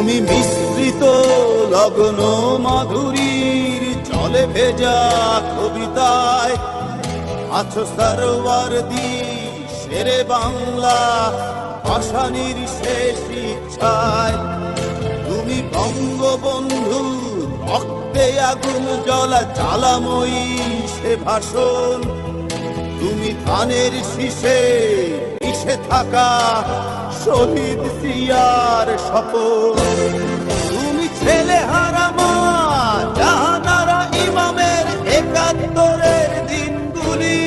তুমি মিশ্রিত লগ্ন মাধুরীর জলে ভেজা কবিতায় আছো সরোয়ারদি শেরে বাংলা ভাষানির শেষ ইচ্ছায়। তুমি বঙ্গবন্ধু রক্তে আগুন জ্বলা জ্বালাময়ী সে ভাষণ। তুমি ধানের শীষে মিশে থাকা শহীদ জিয়ার শপথ। তুমি ছেলে হারা মা জাহানারা ইমামের ৭১-এর দিনগুলি।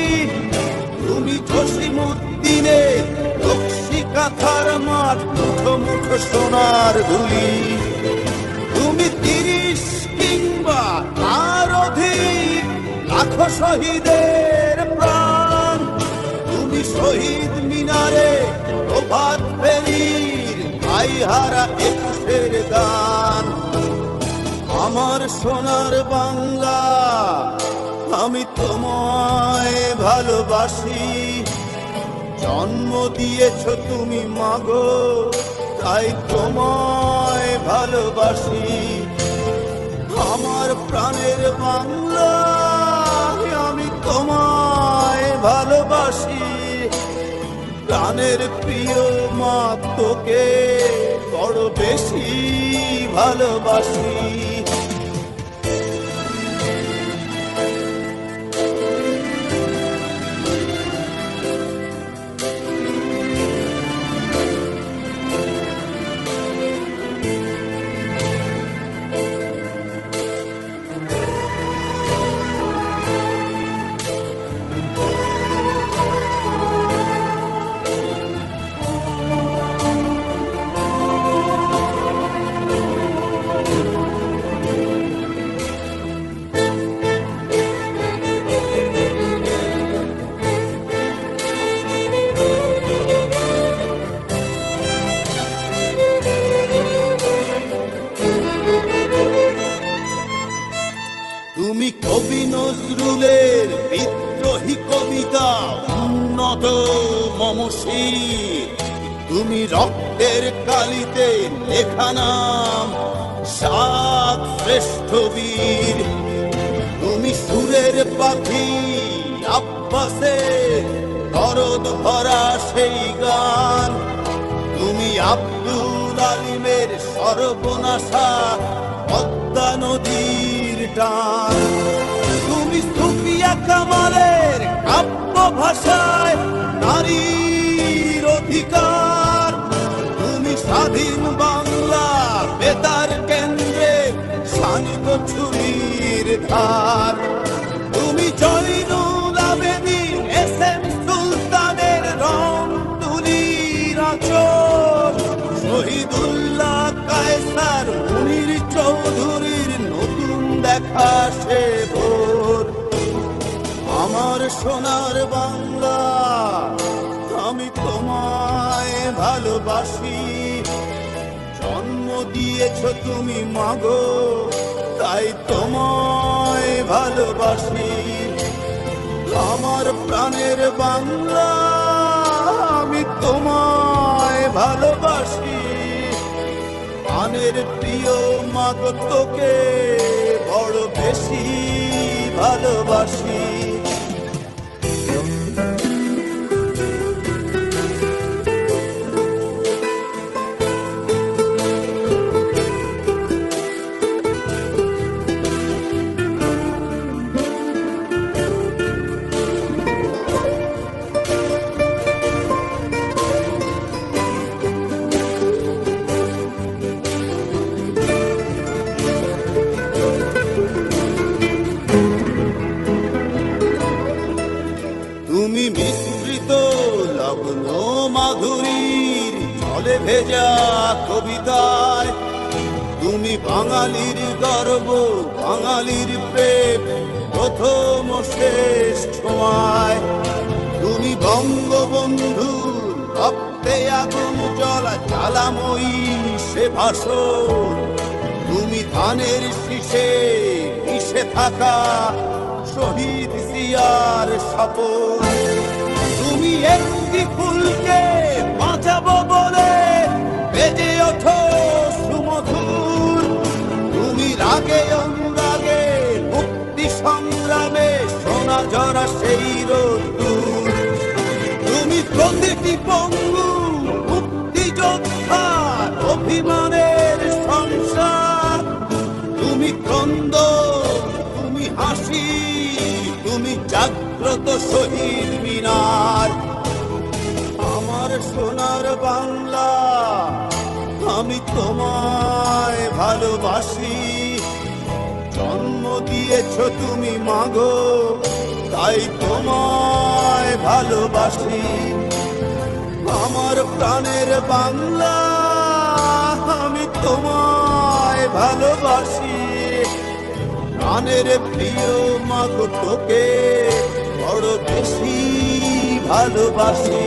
তুমি জসিমউদ্দিনের নকশি কাঁথার মাঠ মুঠো মুঠো সোনার গুলি। তুমি ৩০ কিংবা তার অধিক লাখো শহীদের প্রাণ। তুমি শহীদ মিনারে প্রভাত ফেরির ভাইহারা ২১-এর গান। আমার সোনার বাংলা আমি তোমায় ভালোবাসি। জন্ম দিয়েছ তুমি মাগো তাই তোমায় ভালোবাসি। আমার প্রাণের বাংলা আমি তোমায় ভালোবাসি। প্রাণের প্রিয় মা তোকে বড় বেশি ভালোবাসি। তুমি কবি নজরুলের বিদ্রোহী কবিতা উন্নত মমশির। তুমি রক্তের কালিতে লেখা নাম ৭ শ্রেষ্ঠ বীর। তুমি সুরের পাখি আব্বাসের দরদ ভরা সেই গান। তুমি আব্দুল আলিমের সর্বনাশা পদ্মা নদীর টান। তুমি সুফিয়া কামালের কাব্য ভাষায় নারীর অধিকার। তুমি স্বাধীন বাংলা বেতার কেন্দ্রে শানিত ছুরির ধার। তুমি জয়নুল আবেদিন এস.এম. সুলতানের রং তুলির আঁচল। শহীদুল্লাহ কায়সার মুনির চৌধুরীর নতুন দেখা সে ভোর। আমার সোনার বাংলা আমি তোমায় ভালোবাসি। জন্ম দিয়েছ তুমি মাগো তাই তোমায় ভালোবাসি। আমার প্রাণের বাংলা আমি তোমায় ভালোবাসি। প্রাণের প্রিয় মাগো তোকে বড় বেশি ভালোবাসি। তুমি মিশ্রিত লগ্ন মাধুরীর জলে ভেজা কবিতায়। তুমি বাঙালির গর্ব বাঙালির প্রেম প্রথম শেষ ছোঁয়ায়। তুমি বঙ্গবন্ধু রক্তে আগুন জ্বলা জ্বালাময়ী সে ভাষণ। তুমি ধানের শীষে মিশে থাকা শহীদ জিয়ার শপথ। তুমি একটি ফুলকে বাঁচাবো বলে বেজে ওঠো সুমধুর ভরা সেই রোদ্দুর। তুমি প্রতিটি পঙ্গু মুক্তিযোদ্ধার অভিমানের সংসার। তুমি ক্রন্দ, তুমি হাসি, তুমি জাগ্রত শহীদ মিনার। আমার সোনার বাংলা, আমি তোমায় ভালোবাসি। জন্ম দিয়েছ তুমি মাগো, তাই তোমায় ভালোবাসি। আমার প্রাণের বাংলা, আমি তোমায় ভালোবাসি। প্রাণের প্রিয় মাগো, তোকে বড় বেশি ভালোবাসি।